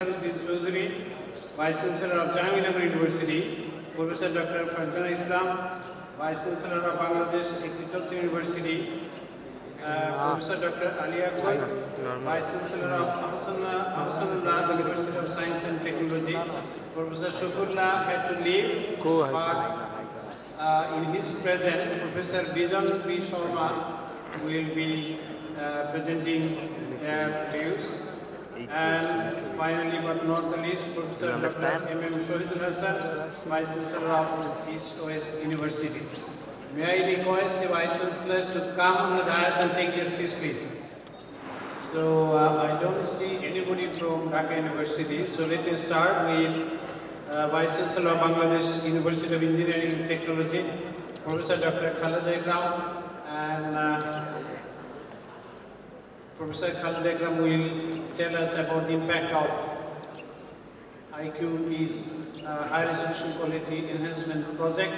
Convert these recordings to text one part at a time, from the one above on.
Chaudhary, Vice Chancellor of Jahangirnagar University, Professor Dr. Farzana Islam, Vice Chancellor of Bangladesh Agriculture University, Professor Dr. Ali Akbar, Vice Chancellor of Ahsanullah University of Science and Technology. Professor Shufullah had to leave, but in his presence, Professor Bijan B. Sharma will be presenting their views. And finally, but not the least, Professor Dr. M.M. Shohidul Hassan, Vice Chancellor of East-West Universities. May I request the Vice Chancellor to come on the dais and take their seats, please. So I don't see anybody from Dhaka University. So let us start with Vice Chancellor of Bangladesh University of Engineering and Technology, Professor Dr. Khalida Ikram, and Professor Khalida Ikram will tell us about the impact of HEQEP's Higher Education Quality Enhancement Project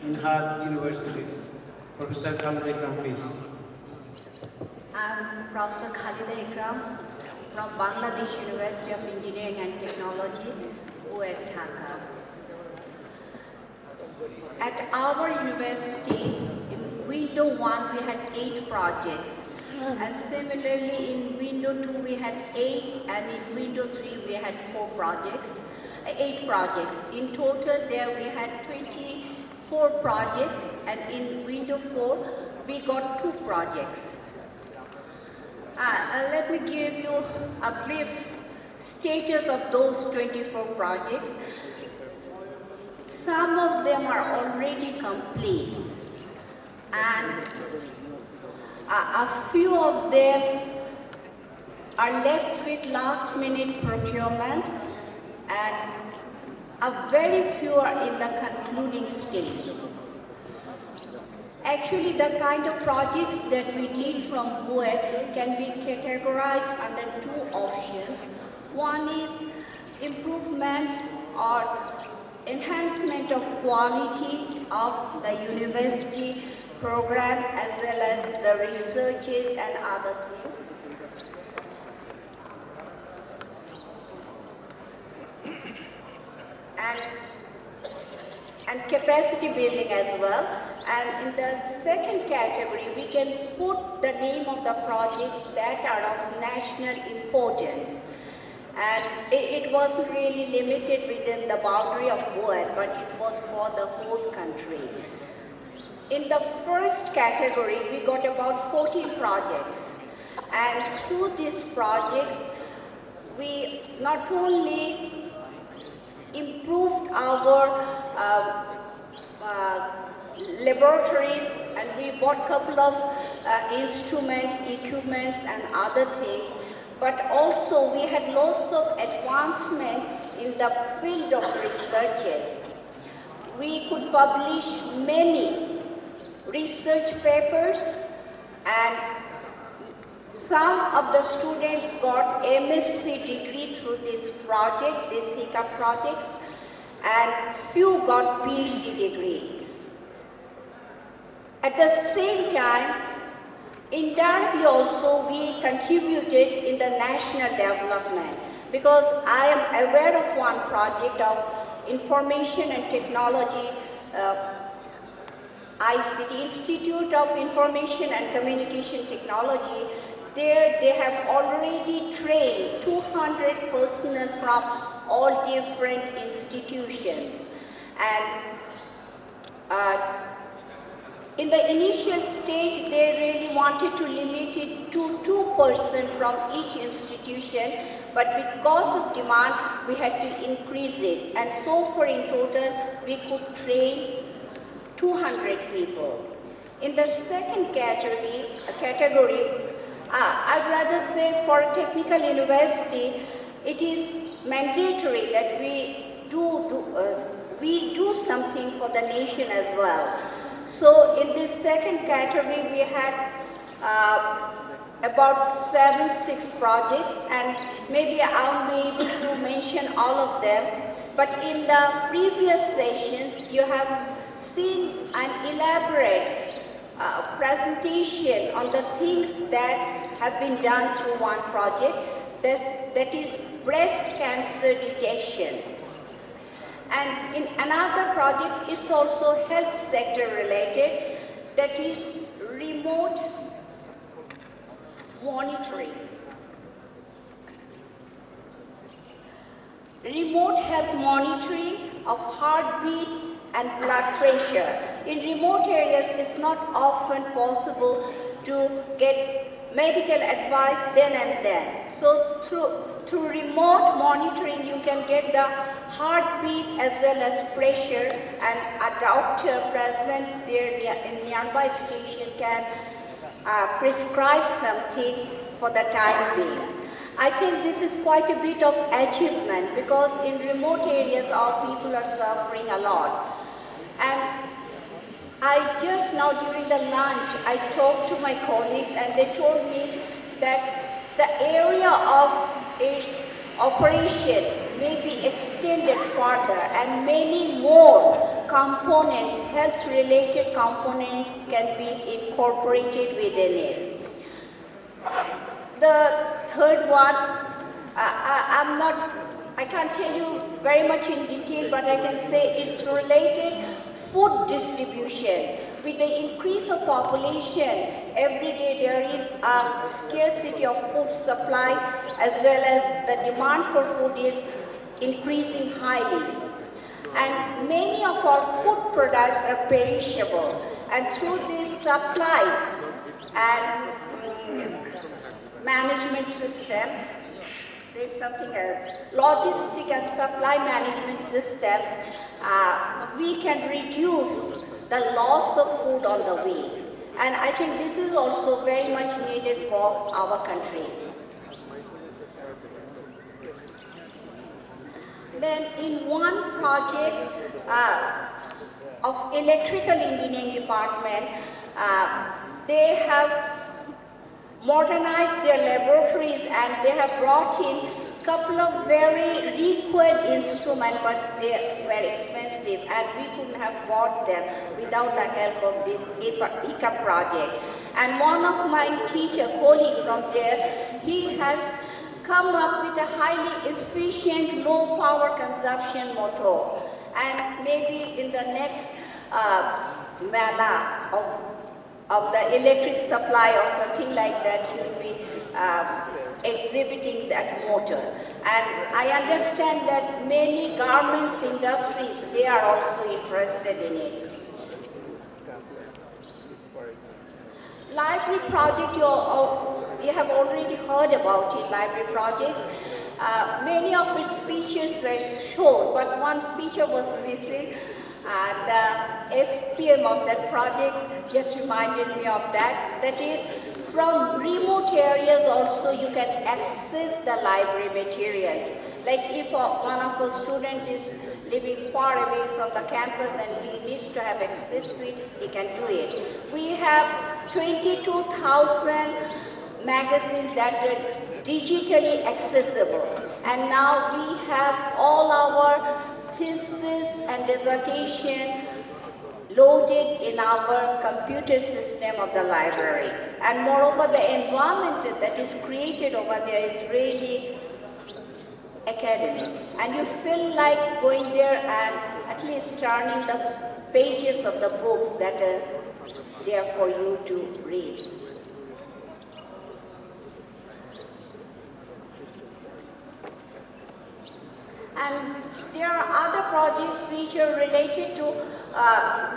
in her universities. Professor Khalida Ikram, please. I'm Professor Khalida Ikram from Bangladesh University of Engineering and Technology, US Dhaka. At our university, in window 1 we had 8 projects. And similarly, in window 2 we had 8, and in window 3 we had 8 projects. In total there we had 24 projects, and in window 4 we got 2 projects. Let me give you a brief status of those 24 projects. Some of them are already complete, and a few of them are left with last-minute procurement, and a very few are in the concluding stage. Actually, the kind of projects that we did from HEQEP can be categorized under 2 options. One is improvement or enhancement of quality of the university program, as well as the researches and other things. And capacity building as well. And in the second category, we can put the name of the projects that are of national importance. And it wasn't really limited within the boundary of HEQEP, but it was for the whole country. In the first category, we got about 14 projects. And through these projects, we not only improved our laboratories, and we bought a couple of instruments, equipments, and other things, but also we had lots of advancement in the field of researches. We could publish many research papers, and some of the students got MSc degree through this project, these HEQEP projects, and few got PhD degree. At the same time, indirectly also we contributed in the national development, because I am aware of one project of Information and Technology, ICT, Institute of Information and Communication Technology. There they have already trained 200 personnel from all different institutions. And in the initial stage, they really wanted to limit it to 2% from each institution, but because of demand, we had to increase it. And so far in total, we could train 200 people. In the second category, I'd rather say for a technical university, it is mandatory that we do something for the nation as well. So in this second category, we had about 6 projects, and maybe I'll be able to mention all of them. But in the previous sessions, you have seen an elaborate presentation on the things that have been done through one project. That is breast cancer detection. And in another project, it's also health sector related, that is remote monitoring. Remote health monitoring of heartbeat and blood pressure. In remote areas, it's not often possible to get medical advice then and then. So through remote monitoring, you can get the heartbeat as well as pressure, and a doctor present there in nearby station can prescribe something for the time being. I think this is quite a bit of achievement, because in remote areas our people are suffering a lot. And I just now during the lunch, I talked to my colleagues and they told me that the area of its operation may be extended further and many more components, health-related components can be incorporated within it. The third one, I can't tell you very much in detail, but I can say it's related food distribution. With the increase of population, every day there is a scarcity of food supply, as well as the demand for food is increasing highly. And many of our food products are perishable, and through this supply and management system, there's something else, logistic and supply management system, we can reduce the loss of food on the way. And I think this is also very much needed for our country. Then in one project of electrical engineering department, they have modernized their laboratories and they have brought in a couple of very required instruments, but they were expensive and we couldn't have bought them without the help of this HEQEP project. And one of my teacher colleagues from there, he has come up with a highly efficient low power consumption motor, and maybe in the next Mela of the electric supply or something like that, he will be exhibiting that motor. And I understand that many garments industries, they are also interested in it. Library project, you have already heard about it, library projects. Many of its features were shown, but one feature was missing. The SPM of that project just reminded me of that. That is, from remote areas also you can access the library materials. Like if one of our students is living far away from the campus and he needs to have access to it, he can do it. We have 22,000 magazines that are digitally accessible. And now we have all our thesis and dissertation loaded in our computer system of the library. And moreover, the environment that is created over there is really academic. And you feel like going there and at least turning the pages of the books that are there for you to read. And there are other projects which are related to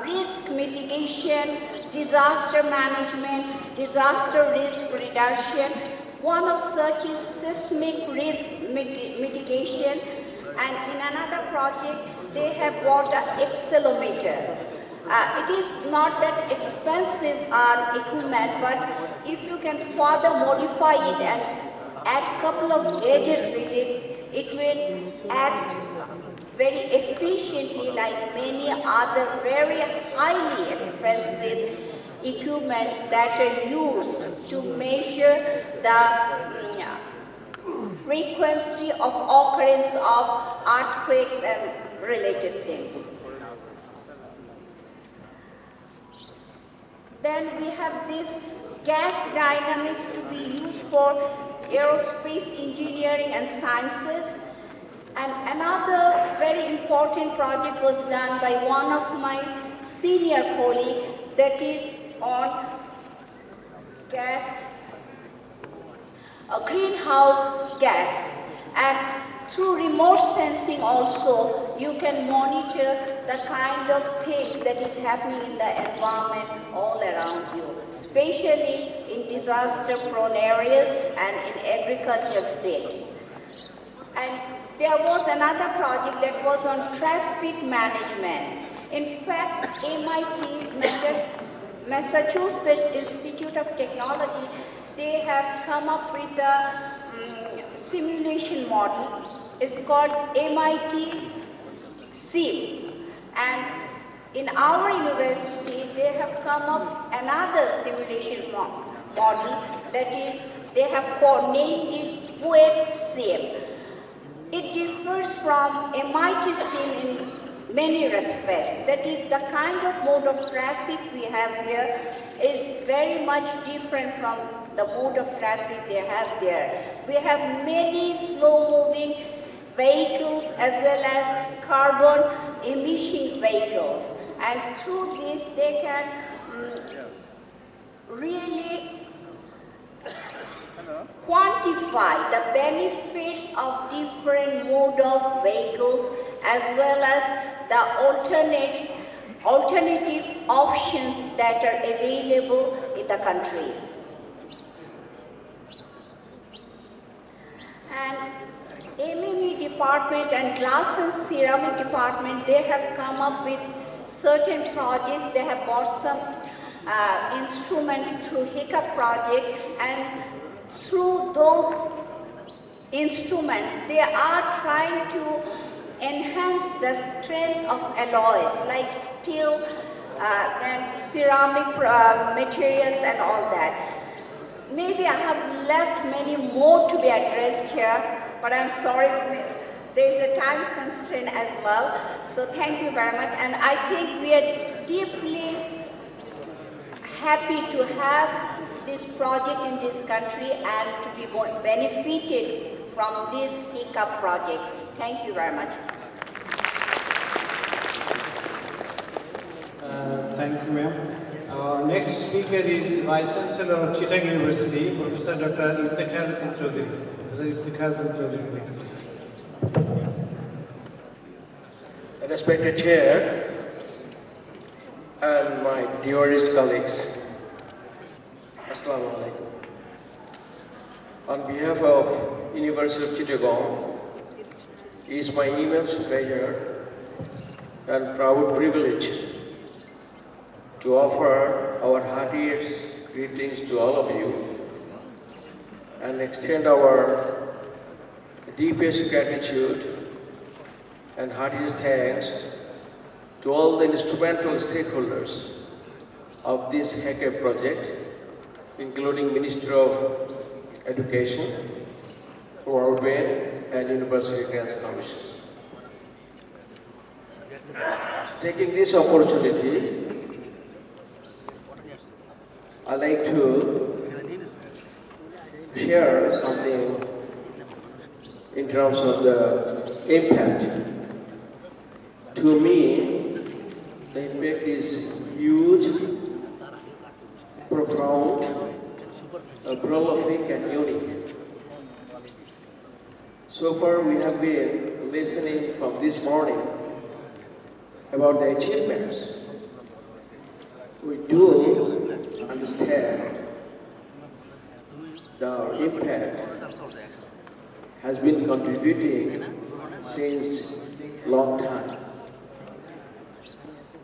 risk mitigation, disaster management, disaster risk reduction. One of such is seismic risk mitigation. And in another project, they have bought an accelerometer. It is not that expensive equipment, but if you can further modify it and add a couple of gadgets with it, it will act very efficiently like many other very highly expensive equipments that are used to measure the frequency of occurrence of earthquakes and related things. Then we have this gas dynamics to be used for aerospace engineering and sciences. And another very important project was done by one of my senior colleagues, that is on gas, greenhouse gas. And through remote sensing also, you can monitor the kind of things that is happening in the environment all around you, especially in disaster-prone areas and in agricultural fields. And there was another project that was on traffic management. In fact, MIT, Massachusetts Institute of Technology, they have come up with a simulation model. It's called MIT CEMS. And in our university, they have come up another simulation model, that is, they have named it HEQEP. It differs from MIT CEMS in many respects. That is, the kind of mode of traffic we have here is very much different from the mode of traffic they have there. We have many slow-moving vehicles as well as carbon emission vehicles. And through this, they can really quantify the benefits of different mode of vehicles as well as the alternative options that are available in the country. And MME department and glass and ceramic department, they have come up with certain projects. They have bought some instruments through HEQEP project, and through those instruments, they are trying to enhance the strength of alloys like steel and ceramic materials and all that. Maybe I have left many more to be addressed here, but I'm sorry, there is a time constraint as well. So thank you very much. And I think we are deeply happy to have this project in this country and to be benefited from this HEQEP project. Thank you very much. Thank you, ma'am. Our next speaker is the Vice Chancellor of Chittagong University, Professor Dr. Iftikhar Chaudhary. Professor Iftikhar Chaudhary, please. Respected Chair and my dearest colleagues, Assalamu alaikum. On behalf of University of Chittagong, it is my immense pleasure and proud privilege to offer our heartiest greetings to all of you and extend our deepest gratitude and heartiest thanks to all the instrumental stakeholders of this HEQEP project, including Minister of Education, World Bank, and University Grants Commissions. Taking this opportunity, I'd like to share something in terms of the impact. To me, the impact is huge, profound, prolific, and unique. So far, we have been listening from this morning about the achievements. We do understand the impact has been contributing since long time.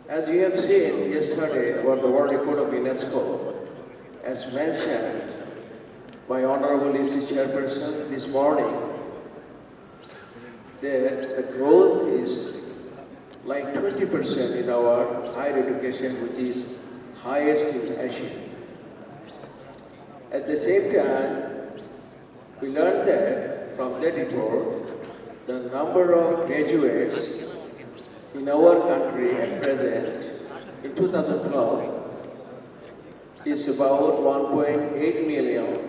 As you have seen yesterday about the World Report of UNESCO, as mentioned by Honorable EC Chairperson this morning, the growth is like 20% in our higher education, which is highest in Asia. At the same time, we learned that from that report, the number of graduates in our country at present, in 2012, is about 1.8 million,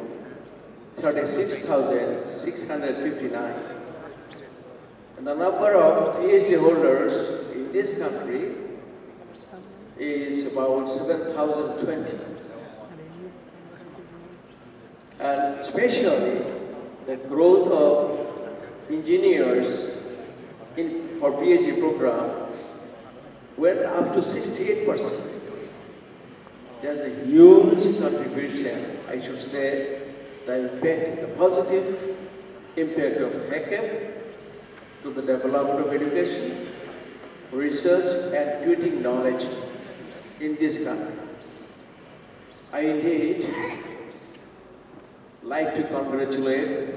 36,659. And the number of PhD holders in this country is about 7,020. And especially the growth of engineers for PhD program went up to 68%. There's a huge contribution, I should say, the positive impact of HEQEP to the development of education, research, and creating knowledge in this country. I indeed like to congratulate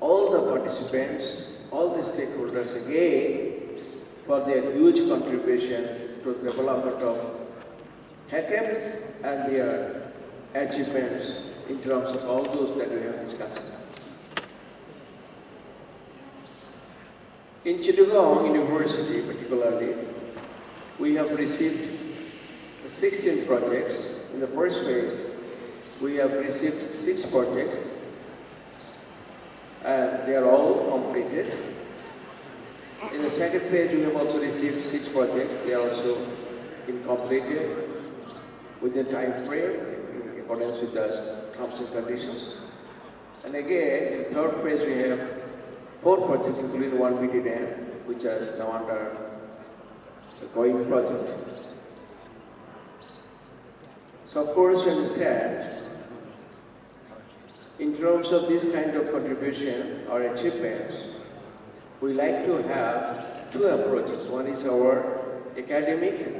all the participants, all the stakeholders again for their huge contribution to the development of HEQEP and their achievements in terms of all those that we have discussed. In Chittagong University particularly, we have received 16 projects. In the first phase, we have received 6 projects and they are all completed. In the second phase, we have also received 6 projects. They are also completed within time frame in accordance with the terms and conditions. And again, in third phase, we have 4 projects, including one BT dam, which is now under the going project. So of course, you understand, in terms of this kind of contribution or achievements, we like to have 2 approaches. One is our academic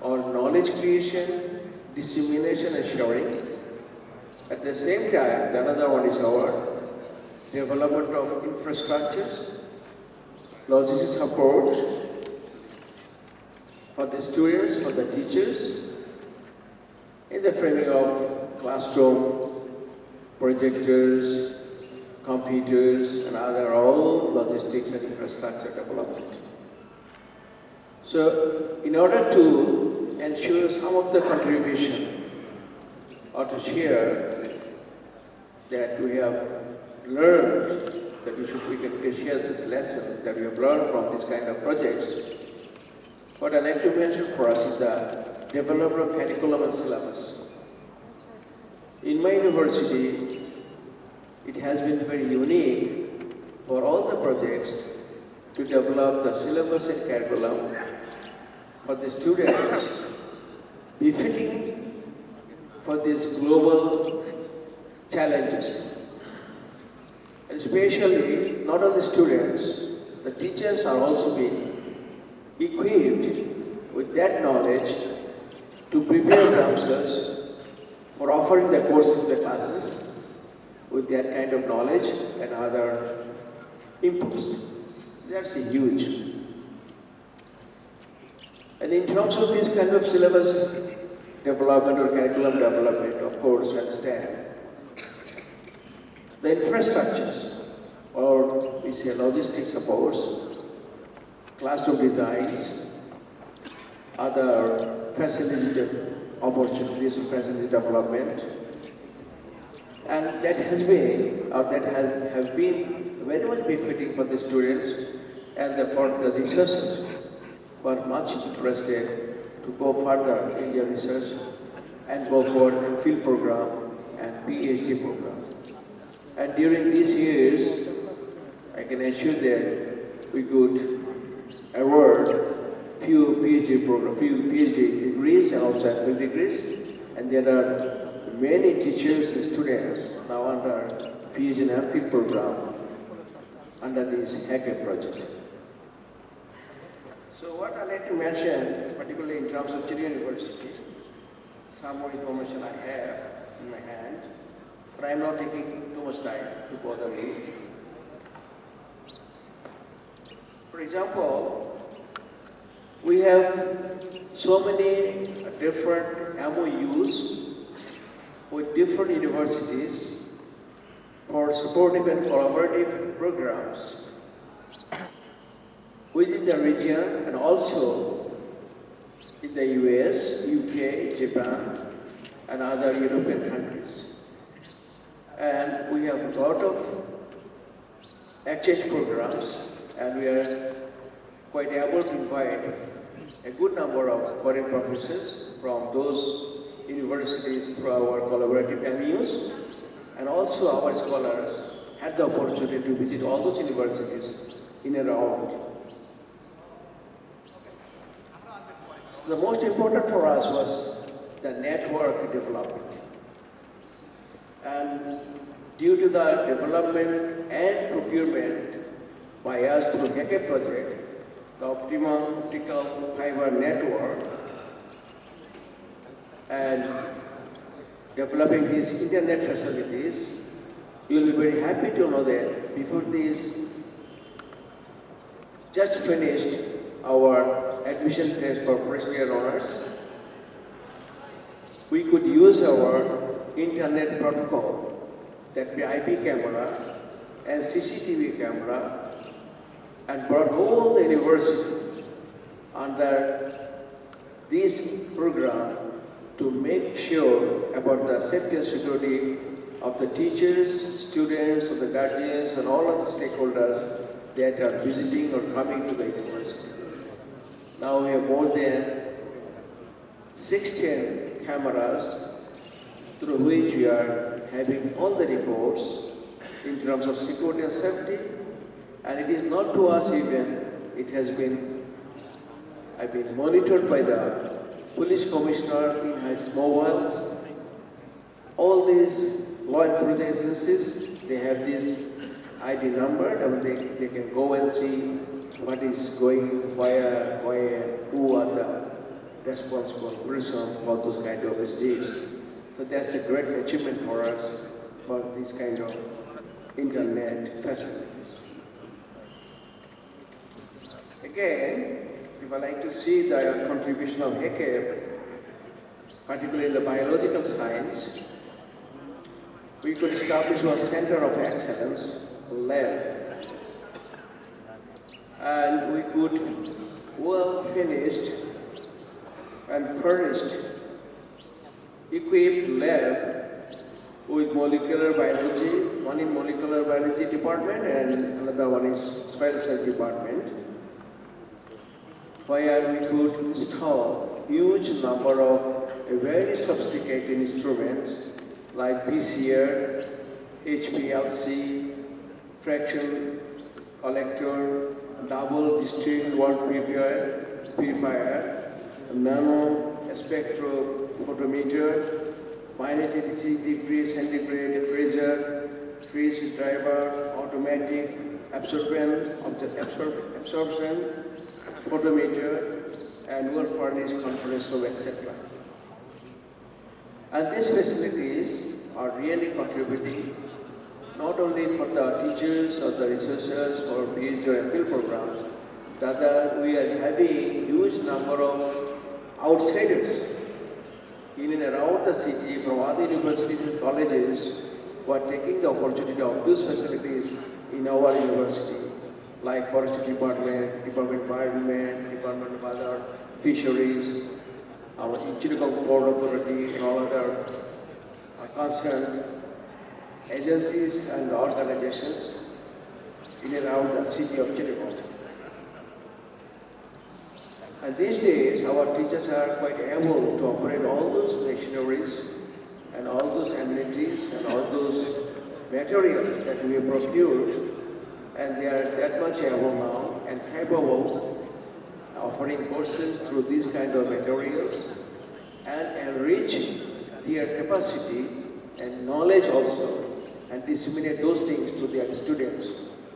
or knowledge creation, dissemination and sharing. At the same time, the another one is our development of infrastructures, logistics support for the students, for the teachers, in the framing of classroom, projectors, computers, and other all logistics and infrastructure development. So, in order to ensure some of the contribution or to share that we have learned, that we can share this lesson that we have learned from this kind of projects, what I'd like to mention for us is the development of curriculum and syllabus. In my university, it has been very unique for all the projects to develop the syllabus and curriculum for the students befitting for these global challenges. And especially, not only students, the teachers are also being equipped with that knowledge to prepare themselves for offering the courses in the classes with that kind of knowledge and other inputs. That's a huge. And in terms of this kind of syllabus development or curriculum development, of course, you understand, the infrastructures, or we say logistics supports, classroom designs, other facility opportunities of facility development, and that has been, or that has been very much benefiting for the students and for the researchers who are much interested to go further in their research and go for a field program and PhD program. And during these years, I can assure that we could award few PhD degrees and also field degrees, and there are many teachers and students now under PhD and MPhil program under this HEQEP project. So what I'd like to mention, particularly in terms of Chittagong University, some more information I have in my hand, but I'm not taking too much time to bother you. For example, we have so many different MOUs with different universities for supportive and collaborative programs within the region and also in the US, UK, Japan, and other European countries. And we have a lot of exchange programs, and we are quite able to invite a good number of foreign professors from those universities through our collaborative MUs, and also our scholars had the opportunity to visit all those universities in and around. The most important for us was the network development. And due to the development and procurement by us through HEQEP project, the optimum optical fiber network, and developing these internet facilities, you will be very happy to know that before this, just finished our admission test for first year honors, we could use our internet protocol, that be IP camera and CCTV camera, and brought all the university under this program to make sure about the safety and security of the teachers, students, of the guardians, and all of the stakeholders that are visiting or coming to the university. Now we have more than 16 cameras through which we are having all the reports in terms of security and safety. And it is not to us even, it has been, monitored by the police commissioner in his mobiles. All these law enforcement agencies, they have this ID number, and they can go and see what is going, where, who are the responsible person for those kind of misdeeds. So that's a great achievement for us for this kind of internet facilities. Again, if I like to see the contribution of HEQEP, particularly in the biological science, we could establish one center of excellence, lab, and we could well finished and furnished, equipped lab with molecular biology, one in molecular biology department and another one is soil science department, where we could install huge number of very sophisticated instruments like PCR, HPLC, fraction collector, double distinct water purifier, nano spectrophotometer, minus 80 degree centigrade freezer, freeze driver, automatic absorption photometer, and well furnished conference room, etc. And these facilities are really contributing not only for the teachers or the researchers or PhD or MPhil programs, rather we are having huge number of outsiders in and around the city from other universities and colleges who are taking the opportunity of these facilities in our university, like Forestry Department, Department of Environment, Department of Other Fisheries, our Chittagong Port Authority, and all other concerned agencies and organizations in and around the city of Chittagong. And these days, our teachers are quite able to operate all those machineries and all those amenities and all those materials that we have procured, and they are that much able now and capable offering courses through these kind of materials and enrich their capacity and knowledge also, and disseminate those things to their students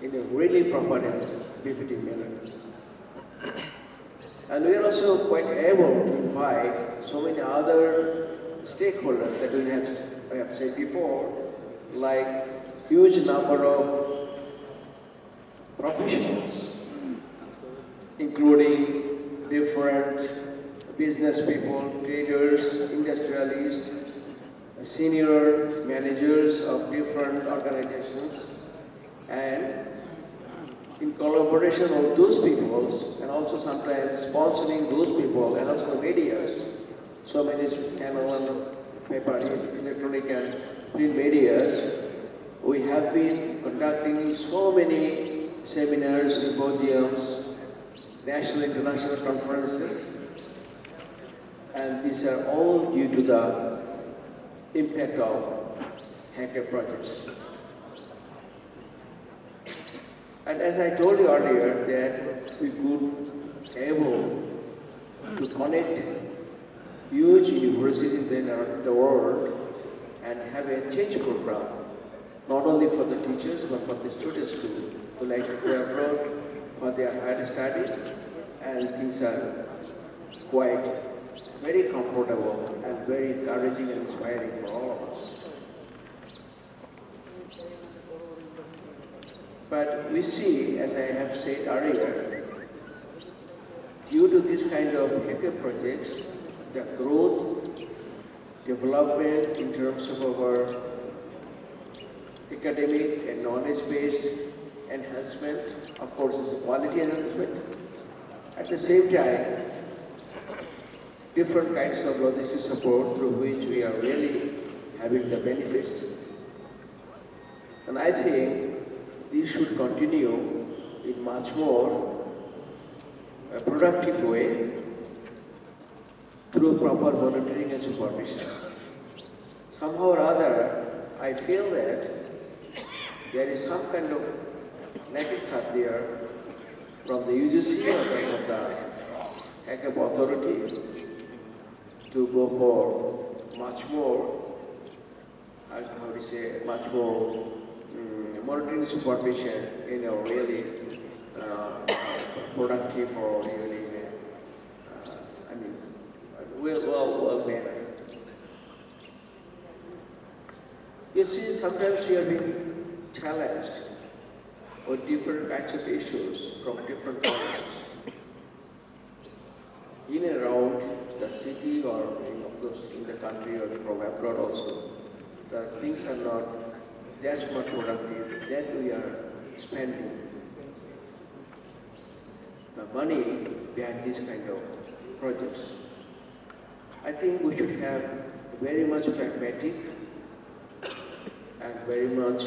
in a really proper and befitting manner. And we are also quite able to invite so many other stakeholders that I have said before, like huge number of professionals, including different business people, traders, industrialists, senior managers of different organizations, and in collaboration with those people, and also sometimes sponsoring those people, and also the medias, so many channel and paper, electronic and print medias, We have been conducting so many seminars, symposiums, national, international conferences, and these are all due to the impact of HEQEP projects. And as I told you earlier, that we could able to connect huge universities in the world and have a change program, not only for the teachers but for the students too, to like to go abroad for their higher studies, and things are quite very comfortable and very encouraging and inspiring for all of us. But we see, as I have said earlier, due to this kind of HEQEP projects, the growth, development in terms of our academic and knowledge-based enhancement, of course, is a quality enhancement. At the same time, different kinds of logistics support through which we are really having the benefits. And I think this should continue in much more productive way through proper monitoring and supervision. Somehow or other, I feel that there is some kind of lackings up there from the UGC or from the HEQEP authority to go for much more, how do you say, much more monitoring supervision in a really productive or really, well manner. You see, sometimes we are being challenged with different kinds of issues from different countries. In and around the city or of course in the country or from abroad also, the things are not that much productive that we are spending the money behind this kind of projects. I think we should have very much pragmatic and very much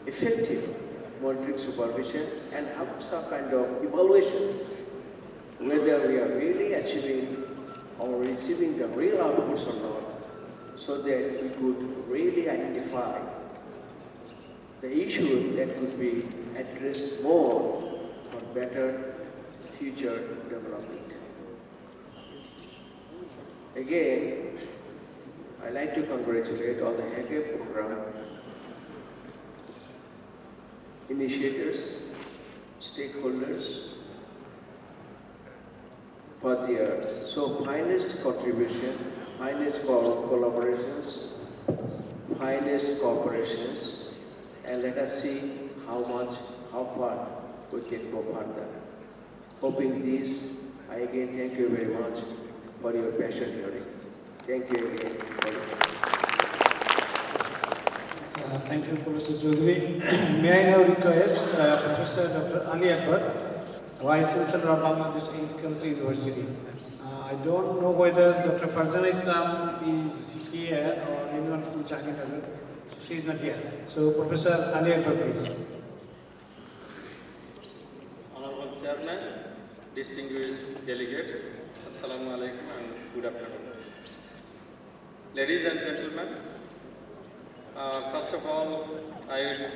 effective monitoring supervision and have some kind of evaluation whether we are really achieving or receiving the real outputs or not, so that we could really identify the issue that could be addressed more for better future development. Again, I'd like to congratulate all the HEQEP program initiators, stakeholders, for their finest contribution, finest collaborations, finest cooperations, and let us see how far we can go further. Hoping this, I again thank you very much for your patient hearing. Thank you again. Thank you, Professor Chaudhary. May I now request Professor Dr. Ali Akbar, Vice Chancellor of Bangladesh Agricultural University. I don't know whether Dr. Farzana Islam is here or anyone from Jahangir. She is not here. So, Professor Ali Akbar, please. Honorable Chairman, distinguished delegates, Assalamu alaikum and good afternoon. Ladies and gentlemen, first of all, I would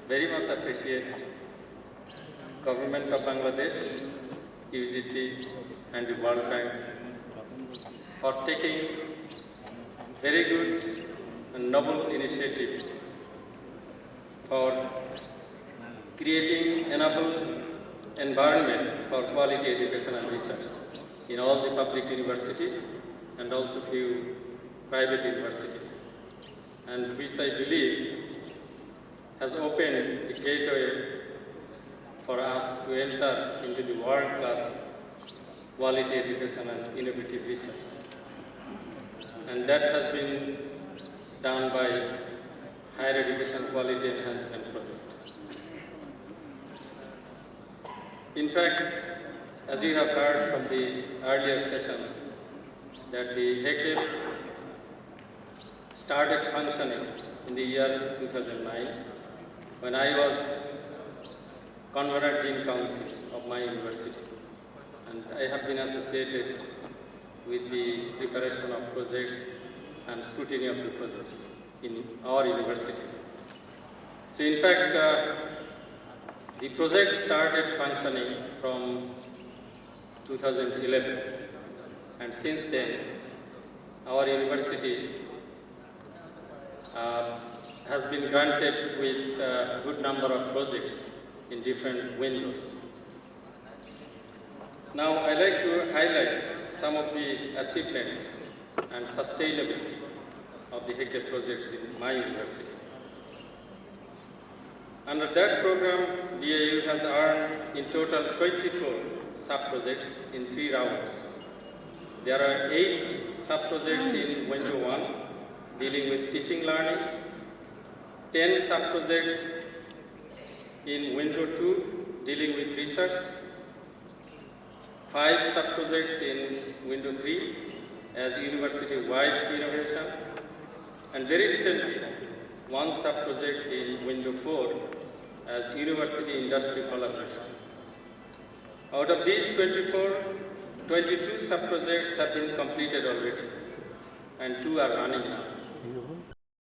very much appreciate Government of Bangladesh, UGC and the World Bank for taking very good and noble initiative for creating enable environment for quality education and research in all the public universities and also few private universities, and which I believe has opened the gateway for us to enter into the world-class quality education and innovative research. And that has been done by Higher Education Quality Enhancement Project. In fact, as you have heard from the earlier session, that the HEQEP started functioning in the year 2009 when I was convener dean council of my university. And I have been associated with the preparation of projects and scrutiny of the projects in our university. So in fact, the project started functioning from 2011, and since then, our university has been granted with a good number of projects in different windows. Now, I'd like to highlight some of the achievements and sustainability of the HEQEP projects in my university. Under that program, BAU has earned in total 24 sub-projects in 3 rounds. There are 8 sub-projects in window 1 dealing with teaching learning, 10 sub-projects in window 2 dealing with research, 5 sub-projects in window 3 as university-wide innovation, and very recently, 1 sub-project in window 4 as university-industry collaboration. Out of these 24, 22 sub-projects have been completed already, and 2 are running now.